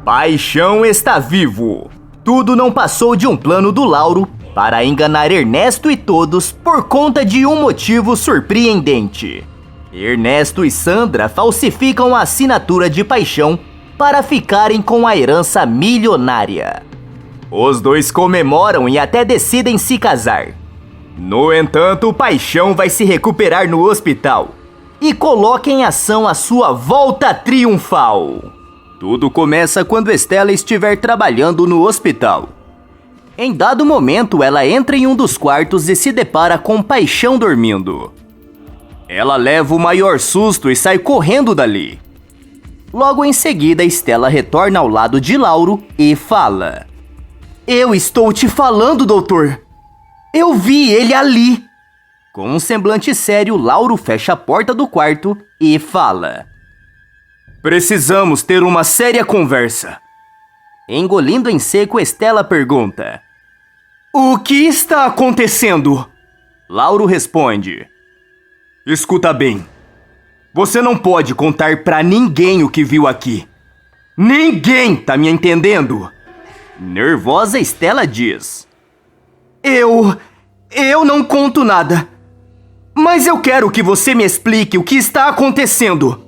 Paixão está vivo. Tudo não passou de um plano do Lauro para enganar Ernesto e todos por conta de um motivo surpreendente. Ernesto e Sandra falsificam a assinatura de Paixão para ficarem com a herança milionária. Os dois comemoram e até decidem se casar. No entanto, Paixão vai se recuperar no hospital e coloca em ação a sua volta triunfal. Tudo começa quando Estela estiver trabalhando no hospital. Em dado momento, ela entra em um dos quartos e se depara com Paixão dormindo. Ela leva o maior susto e sai correndo dali. Logo em seguida, Estela retorna ao lado de Lauro e fala: "Eu estou te falando, doutor. Eu vi ele ali." Com um semblante sério, Lauro fecha a porta do quarto e fala: "Precisamos ter uma séria conversa." Engolindo em seco, Estela pergunta: "O que está acontecendo?" Lauro responde: "Escuta bem. Você não pode contar pra ninguém o que viu aqui. Ninguém, tá me entendendo?" Nervosa, Estela diz: Eu não conto nada. Mas eu quero que você me explique o que está acontecendo.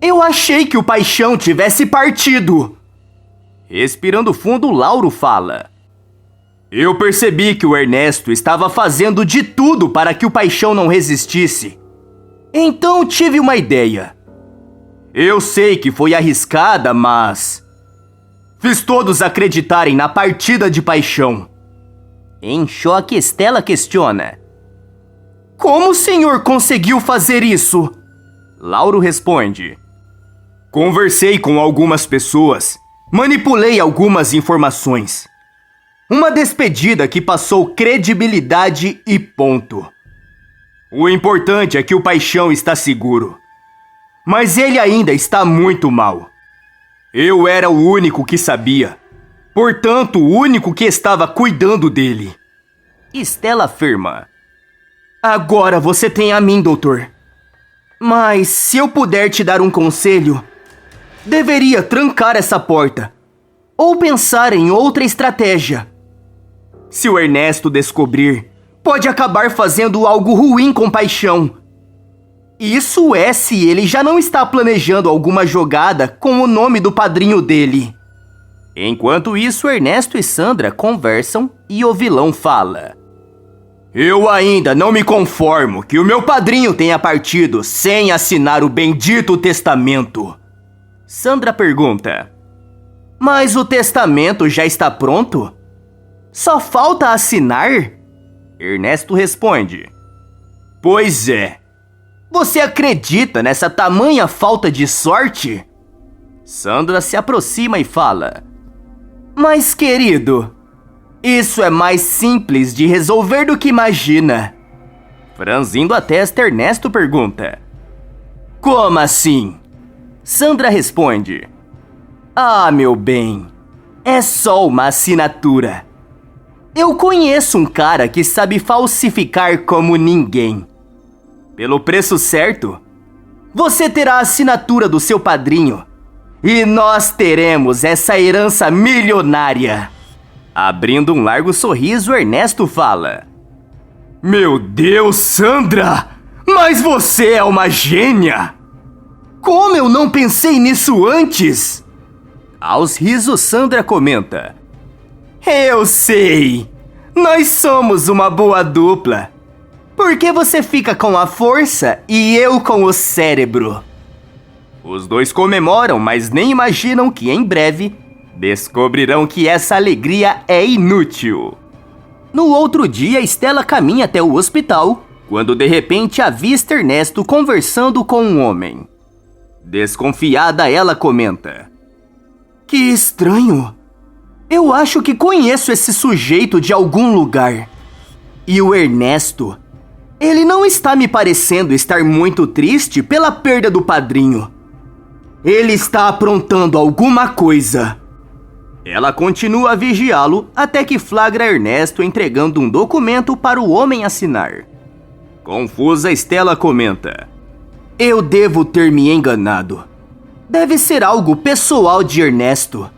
Eu achei que o Paixão tivesse partido." Respirando fundo, Lauro fala: "Eu percebi que o Ernesto estava fazendo de tudo para que o Paixão não resistisse. Então tive uma ideia. Eu sei que foi arriscada, mas fiz todos acreditarem na partida de Paixão." Em choque, Estela questiona: "Como o senhor conseguiu fazer isso?" Lauro responde: "Conversei com algumas pessoas, manipulei algumas informações. Uma despedida que passou credibilidade e ponto. O importante é que o Paixão está seguro. Mas ele ainda está muito mal. Eu era o único que sabia. Portanto, o único que estava cuidando dele." Estela afirma: "Agora você tem a mim, doutor. Mas se eu puder te dar um conselho, deveria trancar essa porta ou pensar em outra estratégia. Se o Ernesto descobrir, pode acabar fazendo algo ruim com Paixão. Isso é se ele já não está planejando alguma jogada com o nome do padrinho dele." Enquanto isso, Ernesto e Sandra conversam e o vilão fala: "Eu ainda não me conformo que o meu padrinho tenha partido sem assinar o bendito testamento." Sandra pergunta: "Mas o testamento já está pronto? Só falta assinar?" Ernesto responde: "Pois é. Você acredita nessa tamanha falta de sorte?" Sandra se aproxima e fala: "Mas, querido, isso é mais simples de resolver do que imagina." Franzindo a testa, Ernesto pergunta: "Como assim?" Sandra responde: "Ah, meu bem, é só uma assinatura. Eu conheço um cara que sabe falsificar como ninguém. Pelo preço certo, você terá a assinatura do seu padrinho e nós teremos essa herança milionária." Abrindo um largo sorriso, Ernesto fala: "Meu Deus, Sandra! Mas você é uma gênia! Como eu não pensei nisso antes?" Aos risos, Sandra comenta: "Eu sei! Nós somos uma boa dupla. Por que você fica com a força e eu com o cérebro?" Os dois comemoram, mas nem imaginam que em breve descobrirão que essa alegria é inútil. No outro dia, Estela caminha até o hospital, quando de repente avista Ernesto conversando com um homem. Desconfiada, ela comenta: "Que estranho. Eu acho que conheço esse sujeito de algum lugar. E o Ernesto, ele não está me parecendo estar muito triste pela perda do padrinho. Ele está aprontando alguma coisa." Ela continua a vigiá-lo até que flagra Ernesto entregando um documento para o homem assinar. Confusa, Estela comenta: "Eu devo ter me enganado. Deve ser algo pessoal de Ernesto.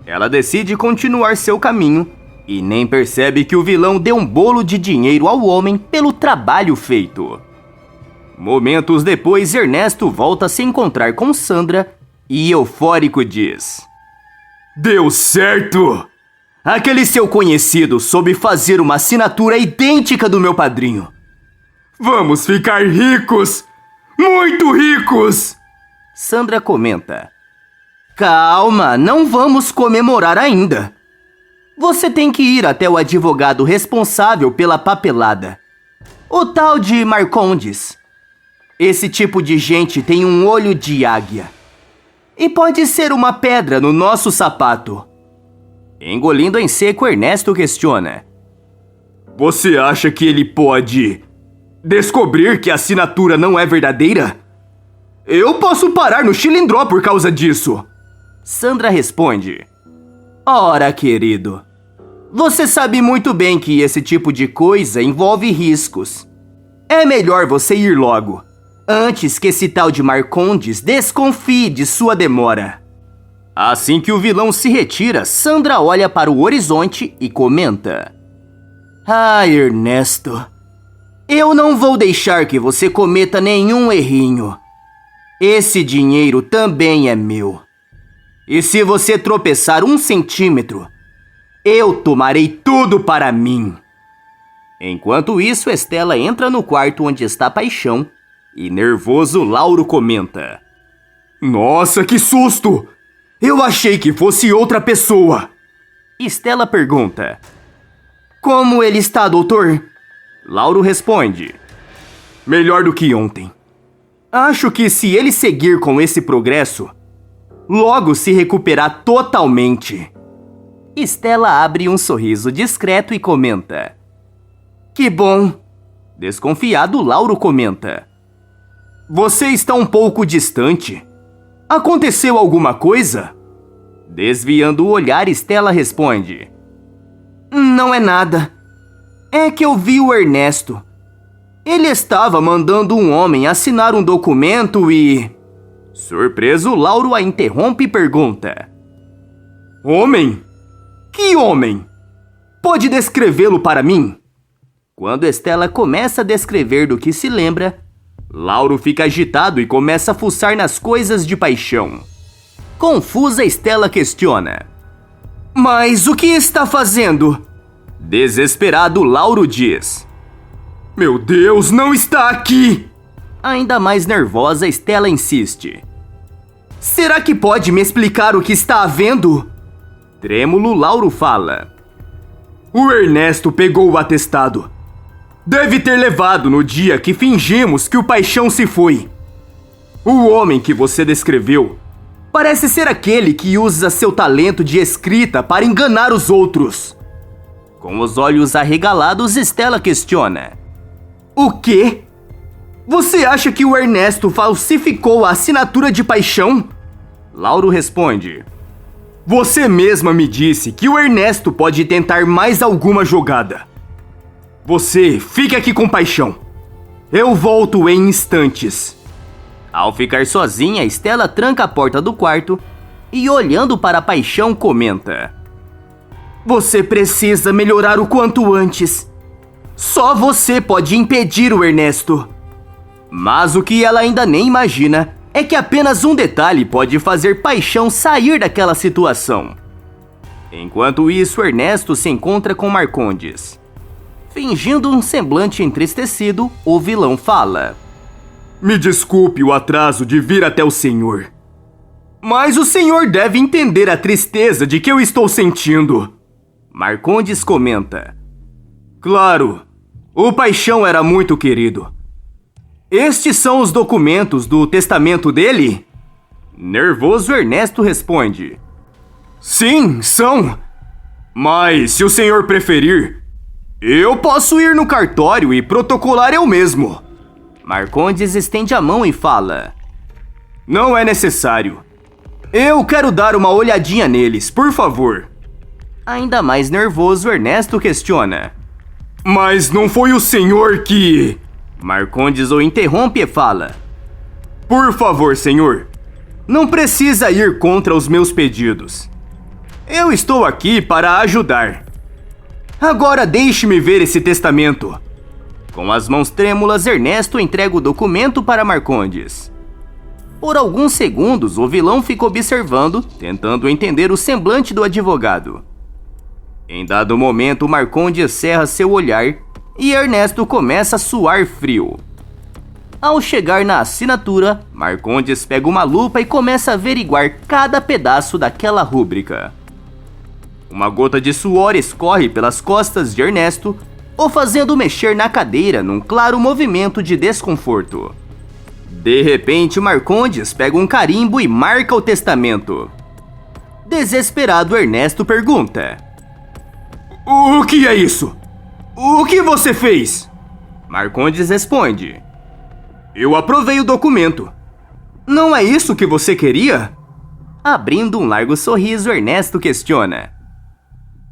Ela decide continuar seu caminho e nem percebe que o vilão deu um bolo de dinheiro ao homem pelo trabalho feito. Momentos depois, Ernesto volta a se encontrar com Sandra e, eufórico, diz: "Deu certo! Aquele seu conhecido soube fazer uma assinatura idêntica do meu padrinho. Vamos ficar ricos! Muito ricos!" Sandra comenta: "Calma, não vamos comemorar ainda. Você tem que ir até o advogado responsável pela papelada, o tal de Marcondes. Esse tipo de gente tem um olho de águia e pode ser uma pedra no nosso sapato." Engolindo em seco, Ernesto questiona: "Você acha que ele pode descobrir que a assinatura não é verdadeira? Eu posso parar no Chilindró por causa disso." Sandra responde: "Ora, querido, você sabe muito bem que esse tipo de coisa envolve riscos. É melhor você ir logo, antes que esse tal de Marcondes desconfie de sua demora." Assim que o vilão se retira, Sandra olha para o horizonte e comenta: "Ah, Ernesto, eu não vou deixar que você cometa nenhum errinho. Esse dinheiro também é meu. E se você tropeçar 1 centímetro, eu tomarei tudo para mim." Enquanto isso, Estela entra no quarto onde está Paixão e, nervoso, Lauro comenta: "Nossa, que susto! Eu achei que fosse outra pessoa." Estela pergunta: "Como ele está, doutor?" Lauro responde: "Melhor do que ontem. Acho que se ele seguir com esse progresso, logo se recuperar totalmente." Estela abre um sorriso discreto e comenta: "Que bom." Desconfiado, Lauro comenta: "Você está um pouco distante. Aconteceu alguma coisa?" Desviando o olhar, Estela responde: "Não é nada. É que eu vi o Ernesto. Ele estava mandando um homem assinar um documento e..." Surpreso, Lauro a interrompe e pergunta: "Homem? Que homem? Pode descrevê-lo para mim?" Quando Estela começa a descrever do que se lembra, Lauro fica agitado e começa a fuçar nas coisas de Paixão. Confusa, Estela questiona: "Mas o que está fazendo?" Desesperado, Lauro diz: "Meu Deus, não está aqui!" Ainda mais nervosa, Estela insiste: "Será que pode me explicar o que está havendo?" Trêmulo, Lauro fala: "O Ernesto pegou o atestado. Deve ter levado no dia que fingimos que o Paixão se foi. O homem que você descreveu parece ser aquele que usa seu talento de escrita para enganar os outros." Com os olhos arregalados, Estela questiona: "O quê? Você acha que o Ernesto falsificou a assinatura de Paixão?" Lauro responde: "Você mesma me disse que o Ernesto pode tentar mais alguma jogada. Você fique aqui com Paixão. Eu volto em instantes." Ao ficar sozinha, Estela tranca a porta do quarto e, olhando para Paixão, comenta: "Você precisa melhorar o quanto antes. Só você pode impedir o Ernesto." Mas o que ela ainda nem imagina é que apenas um detalhe pode fazer Paixão sair daquela situação. Enquanto isso, Ernesto se encontra com Marcondes. Fingindo um semblante entristecido, o vilão fala: "Me desculpe o atraso de vir até o senhor. Mas o senhor deve entender a tristeza de que eu estou sentindo." Marcondes comenta: "Claro, o Paixão era muito querido. Estes são os documentos do testamento dele?" Nervoso, Ernesto responde: "Sim, são. Mas se o senhor preferir, eu posso ir no cartório e protocolar eu mesmo." Marcondes estende a mão e fala: "Não é necessário. Eu quero dar uma olhadinha neles, por favor." Ainda mais nervoso, Ernesto questiona: "Mas não foi o senhor que..." Marcondes o interrompe e fala: "Por favor, senhor, Não precisa ir contra os meus pedidos. Eu estou aqui para ajudar. Agora deixe-me ver esse testamento. Com as mãos trêmulas, Ernesto entrega o documento para Marcondes. Por alguns segundos, o vilão fica observando, tentando entender o semblante do advogado. Em dado momento, Marcondes cerra seu olhar e Ernesto começa a suar frio. Ao chegar na assinatura, Marcondes pega uma lupa e começa a averiguar cada pedaço daquela rúbrica. Uma gota de suor escorre pelas costas de Ernesto, o fazendo mexer na cadeira num claro movimento de desconforto. De repente, Marcondes pega um carimbo e marca o testamento. Desesperado, Ernesto pergunta: "O que é isso? O que você fez?" Marcondes responde: "Eu aprovei o documento. Não é isso que você queria?" Abrindo um largo sorriso, Ernesto questiona: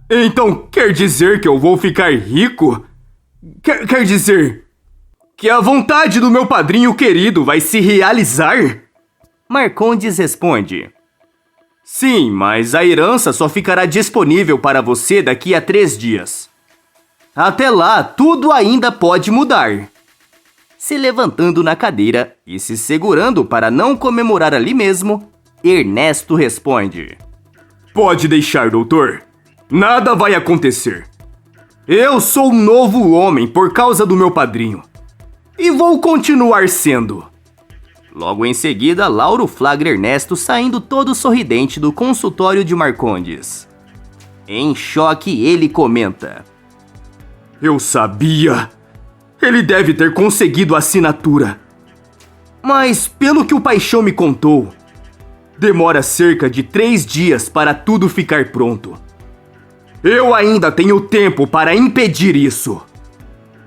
"Então quer dizer que eu vou ficar rico? Quer dizer que a vontade do meu padrinho querido vai se realizar?" Marcondes responde: "Sim, mas a herança só ficará disponível para você daqui a 3 dias. Até lá, tudo ainda pode mudar." Se levantando na cadeira e se segurando para não comemorar ali mesmo, Ernesto responde: "Pode deixar, doutor. Nada vai acontecer. Eu sou um novo homem por causa do meu padrinho. E vou continuar sendo." Logo em seguida, Lauro flagra Ernesto saindo todo sorridente do consultório de Marcondes. Em choque, ele comenta: "Eu sabia! Ele deve ter conseguido a assinatura. Mas, pelo que o Paixão me contou, demora cerca de 3 dias para tudo ficar pronto. Eu ainda tenho tempo para impedir isso."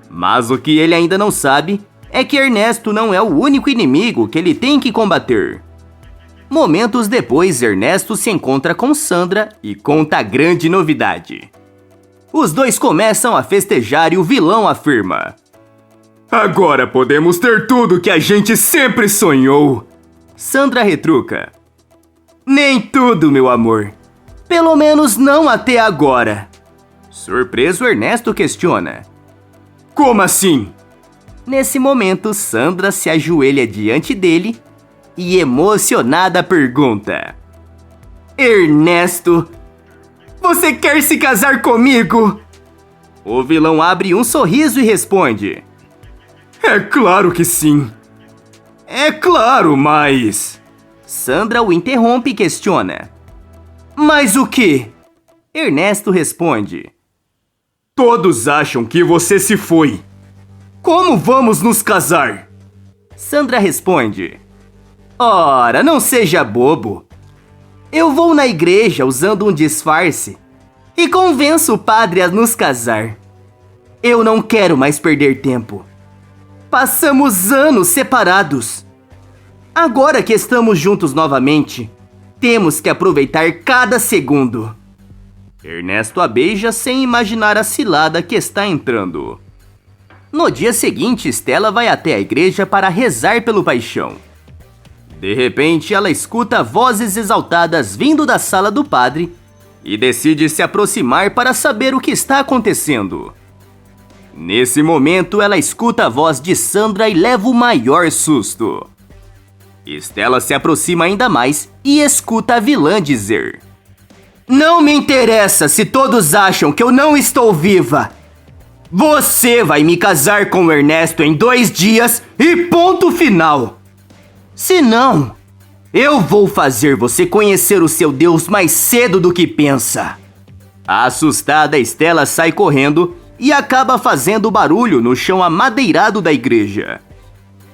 Mas o que ele ainda não sabe é que Ernesto não é o único inimigo que ele tem que combater. Momentos depois, Ernesto se encontra com Sandra e conta a grande novidade. Os dois começam a festejar e o vilão afirma: "Agora podemos ter tudo que a gente sempre sonhou." Sandra retruca: "Nem tudo, meu amor. Pelo menos não até agora." Surpreso, Ernesto questiona: "Como assim?" Nesse momento, Sandra se ajoelha diante dele e, emocionada, pergunta: "Ernesto, você quer se casar comigo?" O vilão abre um sorriso e responde: "É claro que sim. É claro, mas..." Sandra o interrompe e questiona: "Mas o quê?" Ernesto responde: "Todos acham que você se foi. Como vamos nos casar?" Sandra responde: "Ora, não seja bobo. Eu vou na igreja usando um disfarce e convenço o padre a nos casar. Eu não quero mais perder tempo. Passamos anos separados. Agora que estamos juntos novamente, temos que aproveitar cada segundo." Ernesto a beija sem imaginar a cilada que está entrando. No dia seguinte, Stella vai até a igreja para rezar pelo Paixão. De repente, ela escuta vozes exaltadas vindo da sala do padre e decide se aproximar para saber o que está acontecendo. Nesse momento, ela escuta a voz de Sandra e leva o maior susto. Stella se aproxima ainda mais e escuta a vilã dizer: "Não me interessa se todos acham que eu não estou viva. Você vai me casar com o Ernesto em 2 dias e ponto final. Se não, eu vou fazer você conhecer o seu Deus mais cedo do que pensa." Assustada, Stella sai correndo e acaba fazendo barulho no chão amadeirado da igreja.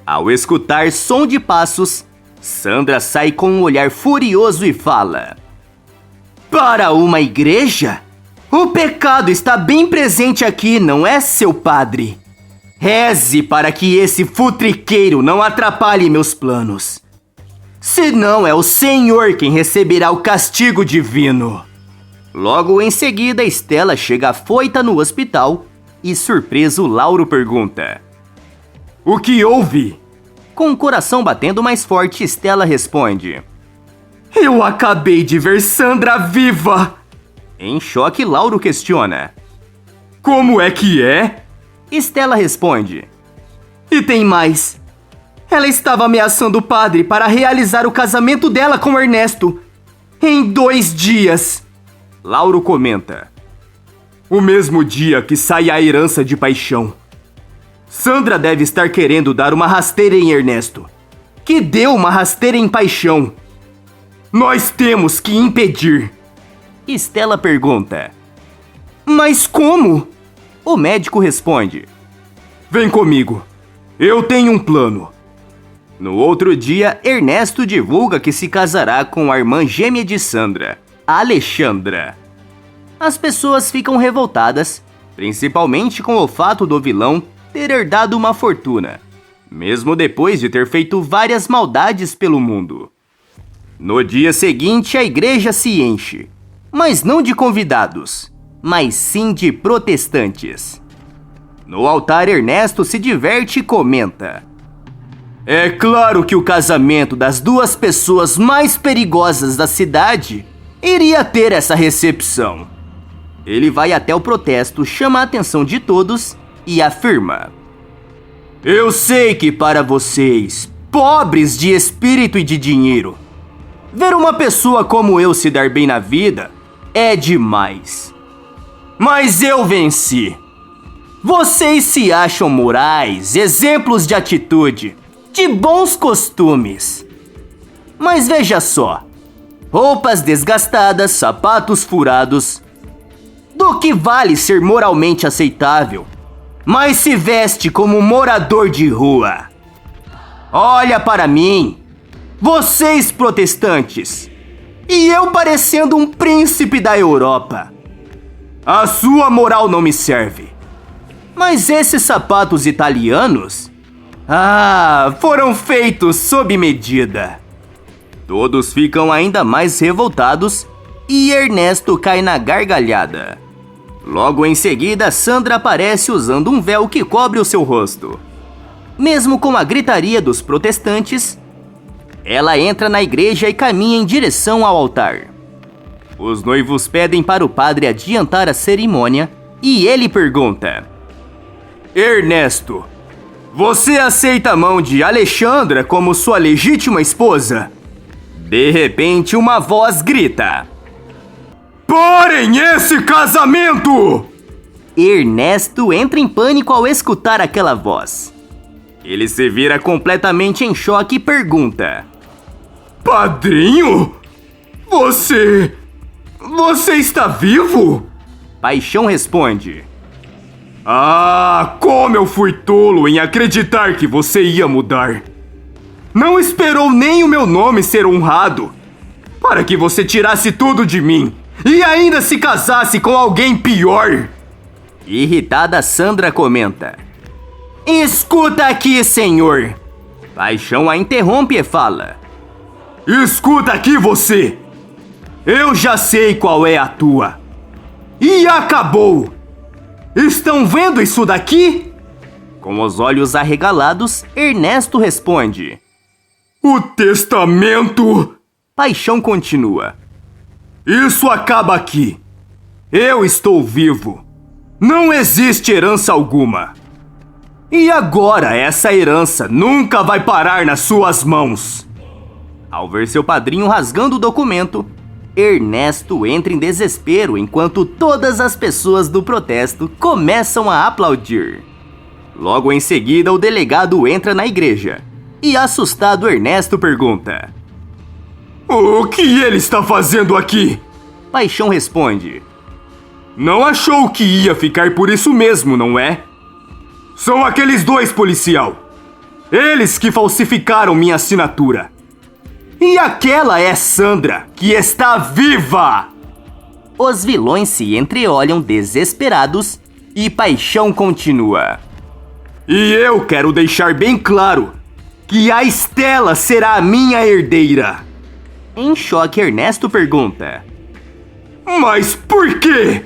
Ao escutar som de passos, Sandra sai com um olhar furioso e fala: "Para uma igreja? O pecado está bem presente aqui, não é, seu padre? Reze para que esse futriqueiro não atrapalhe meus planos. Senão é o Senhor quem receberá o castigo divino." Logo em seguida, Stella chega afoita no hospital e, surpreso, Lauro pergunta: "O que houve?" Com o coração batendo mais forte, Stella responde: Eu acabei de ver Sandra viva! Em choque, Lauro questiona. Como é que é? Estela responde. E tem mais. Ela estava ameaçando o padre para realizar o casamento dela com Ernesto. Em 2 dias. Lauro comenta. O mesmo dia que sai a herança de paixão. Sandra deve estar querendo dar uma rasteira em Ernesto, que deu uma rasteira em paixão. Nós temos que impedir. Estela pergunta. Mas como? O médico responde. Vem comigo. Eu tenho um plano. No outro dia, Ernesto divulga que se casará com a irmã gêmea de Sandra, Alexandra. As pessoas ficam revoltadas, principalmente com o fato do vilão ter herdado uma fortuna, mesmo depois de ter feito várias maldades pelo mundo. No dia seguinte, a igreja se enche, mas não de convidados, mas sim de protestantes. No altar, Ernesto se diverte e comenta. É claro que o casamento das 2 pessoas mais perigosas da cidade iria ter essa recepção. Ele vai até o protesto, chama a atenção de todos e afirma. Eu sei que para vocês, pobres de espírito e de dinheiro, ver uma pessoa como eu se dar bem na vida é demais. Mas eu venci. Vocês se acham morais, exemplos de atitude, de bons costumes. Mas veja só, roupas desgastadas, sapatos furados. Do que vale ser moralmente aceitável, mas se veste como morador de rua? Olha para mim, vocês protestantes, e eu parecendo um príncipe da Europa. A sua moral não me serve. Mas esses sapatos italianos? Foram feitos sob medida. Todos ficam ainda mais revoltados e Ernesto cai na gargalhada. Logo em seguida, Sandra aparece usando um véu que cobre o seu rosto. Mesmo com a gritaria dos protestantes, ela entra na igreja e caminha em direção ao altar. Os noivos pedem para o padre adiantar a cerimônia e ele pergunta: Ernesto, você aceita a mão de Alexandra como sua legítima esposa? De repente, uma voz grita: Parem esse casamento! Ernesto entra em pânico ao escutar aquela voz. Ele se vira completamente em choque e pergunta: Padrinho? Você está vivo? Paixão responde: como eu fui tolo em acreditar que você ia mudar. Não esperou nem o meu nome ser honrado para que você tirasse tudo de mim e ainda se casasse com alguém pior. Irritada, Sandra comenta: Escuta aqui, senhor. Paixão a interrompe e fala: Escuta aqui você. Eu já sei qual é a tua. E acabou. Estão vendo isso daqui? Com os olhos arregalados, Ernesto responde: O testamento. Paixão continua: Isso acaba aqui. Eu estou vivo. Não existe herança alguma. E agora essa herança nunca vai parar nas suas mãos. Ao ver seu padrinho rasgando o documento, Ernesto entra em desespero enquanto todas as pessoas do protesto começam a aplaudir. Logo em seguida, o delegado entra na igreja e, assustado, Ernesto pergunta: O que ele está fazendo aqui? Paixão responde: Não achou que ia ficar por isso mesmo, não é? São aqueles 2 policial. Eles que falsificaram minha assinatura. E aquela é Sandra, que está viva! Os vilões se entreolham desesperados e Paixão continua: E eu quero deixar bem claro que a Estela será a minha herdeira. Em choque, Ernesto pergunta: Mas por quê?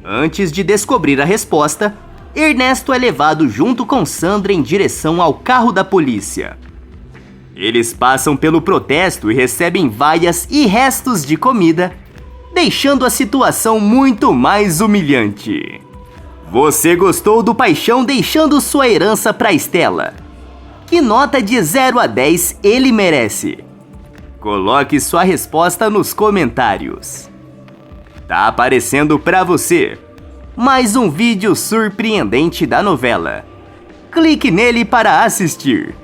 Antes de descobrir a resposta, Ernesto é levado junto com Sandra em direção ao carro da polícia. Eles passam pelo protesto e recebem vaias e restos de comida, deixando a situação muito mais humilhante. Você gostou do Paixão deixando sua herança para Estela? Que nota de 0 a 10 ele merece? Coloque sua resposta nos comentários. Tá aparecendo para você mais um vídeo surpreendente da novela. Clique nele para assistir.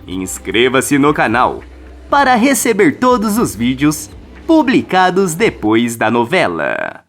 Inscreva-se no canal para receber todos os vídeos publicados depois da novela.